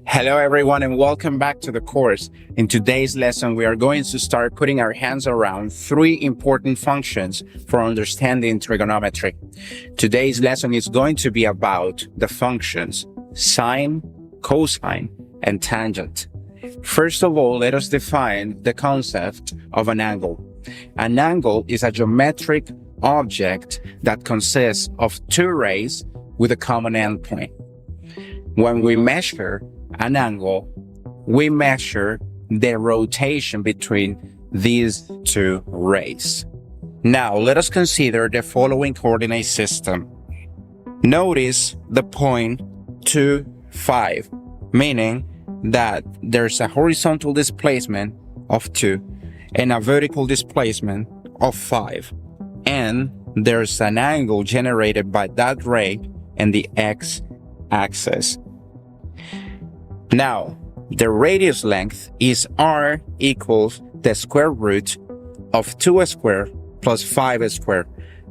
Hello everyone and welcome back to the course. In today's lesson, we are going to start putting our hands around three important functions for understanding trigonometry. Today's lesson is going to be about the functions sine, cosine, and tangent. First of all, let us define the concept of an angle. An angle is a geometric object that consists of two rays with a common endpoint. When we measure an angle, we measure the rotation between these two rays. Now, let us consider the following coordinate system. Notice the point 2, 5, meaning that there's a horizontal displacement of 2 and a vertical displacement of 5. And there's an angle generated by that ray and the x-axis. Now, the radius length is r equals the square root of 2 squared plus 5 squared.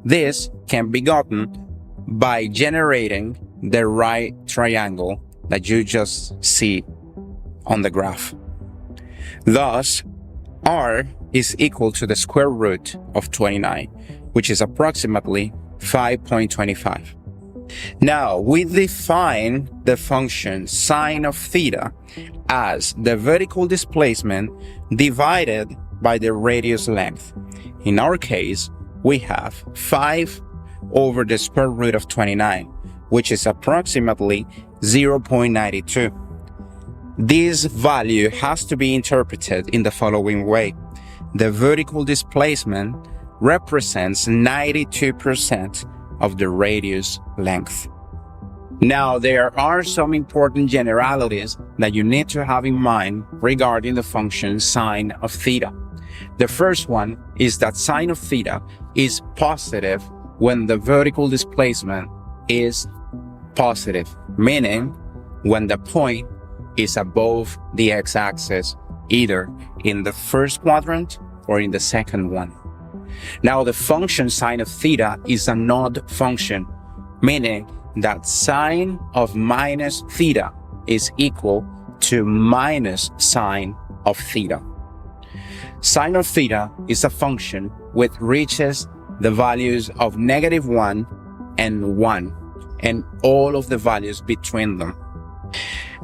This can be gotten by generating the right triangle that you just see on the graph. Thus, r is equal to the square root of 29, which is approximately 5.25. Now, we define the function sine of theta as the vertical displacement divided by the radius length. In our case, we have 5 over the square root of 29, which is approximately 0.92. This value has to be interpreted in the following way. The vertical displacement represents 92% of the radius length. Now, there are some important generalities that you need to have in mind regarding the function sine of theta. The first one is that sine of theta is positive when the vertical displacement is positive, meaning when the point is above the x-axis, either in the first quadrant or in the second one. Now, the function sine of theta is an odd function, meaning that sine of minus theta is equal to minus sine of theta. Sine of theta is a function which reaches the values of -1 and 1, and all of the values between them.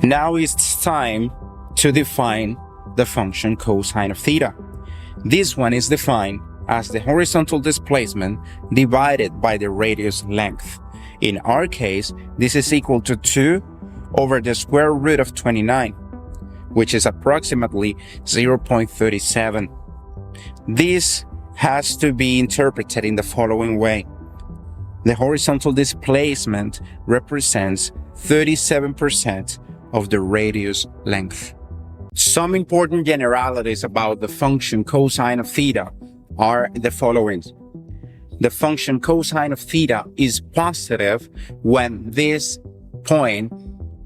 Now it's time to define the function cosine of theta. This one is defined as the horizontal displacement divided by the radius length. In our case, this is equal to 2 over the square root of 29, which is approximately 0.37. This has to be interpreted in the following way. The horizontal displacement represents 37% of the radius length. Some important generalities about the function cosine of theta are the following. The function cosine of theta is positive when this point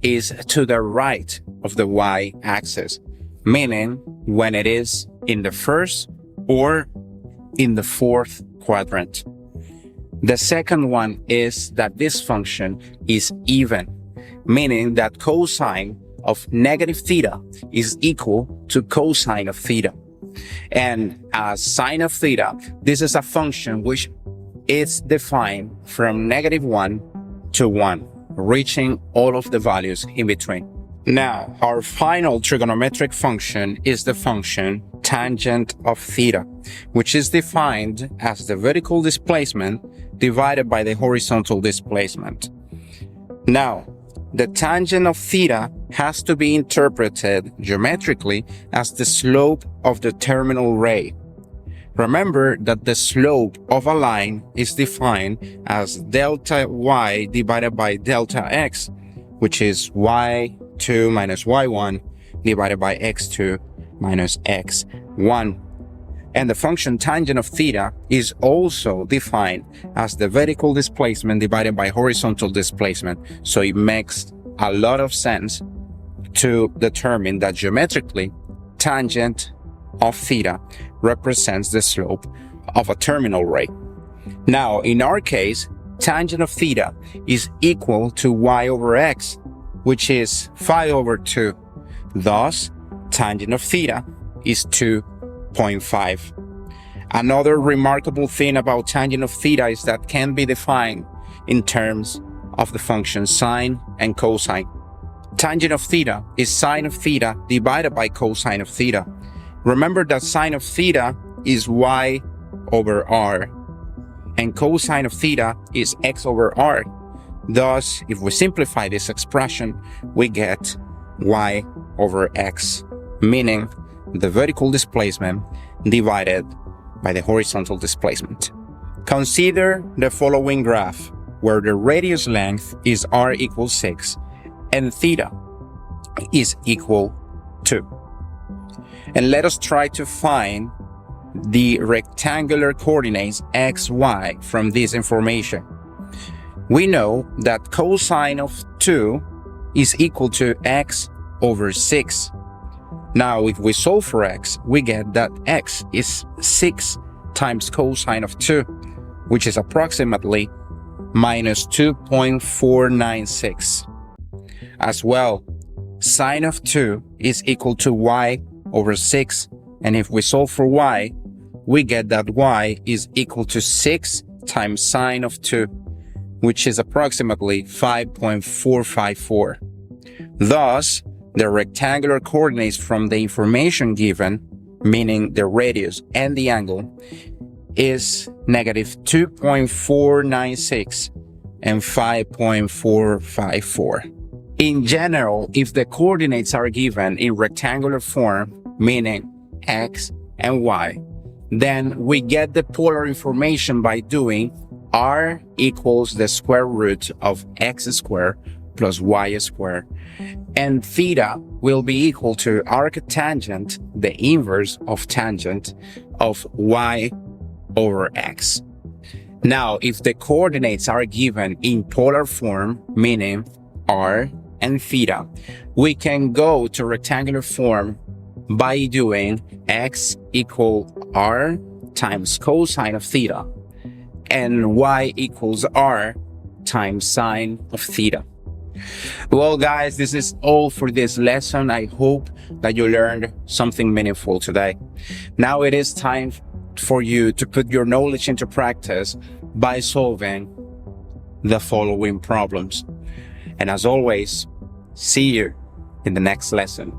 is to the right of the y-axis, meaning when it is in the first or in the fourth quadrant. The second one is that this function is even, meaning that cosine of negative theta is equal to cosine of theta. And as sine of theta, this is a function which is defined from -1 to 1, reaching all of the values in between. Now, our final trigonometric function is the function tangent of theta, which is defined as the vertical displacement divided by the horizontal displacement. Now, the tangent of theta has to be interpreted geometrically as the slope of the terminal ray. Remember that the slope of a line is defined as delta y divided by delta x, which is y2 minus y1 divided by x2 minus x1. And the function tangent of theta is also defined as the vertical displacement divided by horizontal displacement. So it makes a lot of sense to determine that geometrically, tangent of theta represents the slope of a terminal ray. Now, in our case, tangent of theta is equal to y over x, which is 5 over 2. Thus, tangent of theta is 2.5. Another remarkable thing about tangent of theta is that can be defined in terms of the function sine and cosine. Tangent of theta is sine of theta divided by cosine of theta. Remember that sine of theta is y over r, and cosine of theta is x over r. Thus, if we simplify this expression, we get y over x, meaning the vertical displacement divided by the horizontal displacement. Consider the following graph, where the radius length is r equals 6 and theta is equal to. And let us try to find the rectangular coordinates x, y from this information. We know that cosine of 2 is equal to x over 6. Now, if we solve for x, we get that x is 6 times cosine of 2, which is approximately minus 2.496. As well, sine of 2 is equal to y over 6, and if we solve for y, we get that y is equal to 6 times sine of 2, which is approximately 5.454. Thus, the rectangular coordinates from the information given, meaning the radius and the angle, is negative 2.496 and 5.454. In general, if the coordinates are given in rectangular form, meaning x and y, then we get the polar information by doing r equals the square root of x squared plus y squared, and theta will be equal to arctangent, the inverse of tangent, of y over x. Now, if the coordinates are given in polar form, meaning r and theta, we can go to rectangular form by doing x equal r times cosine of theta and y equals r times sine of theta. Well, guys, this is all for this lesson. I hope that you learned something meaningful today. Now it is time for you to put your knowledge into practice by solving the following problems. And as always, see you in the next lesson.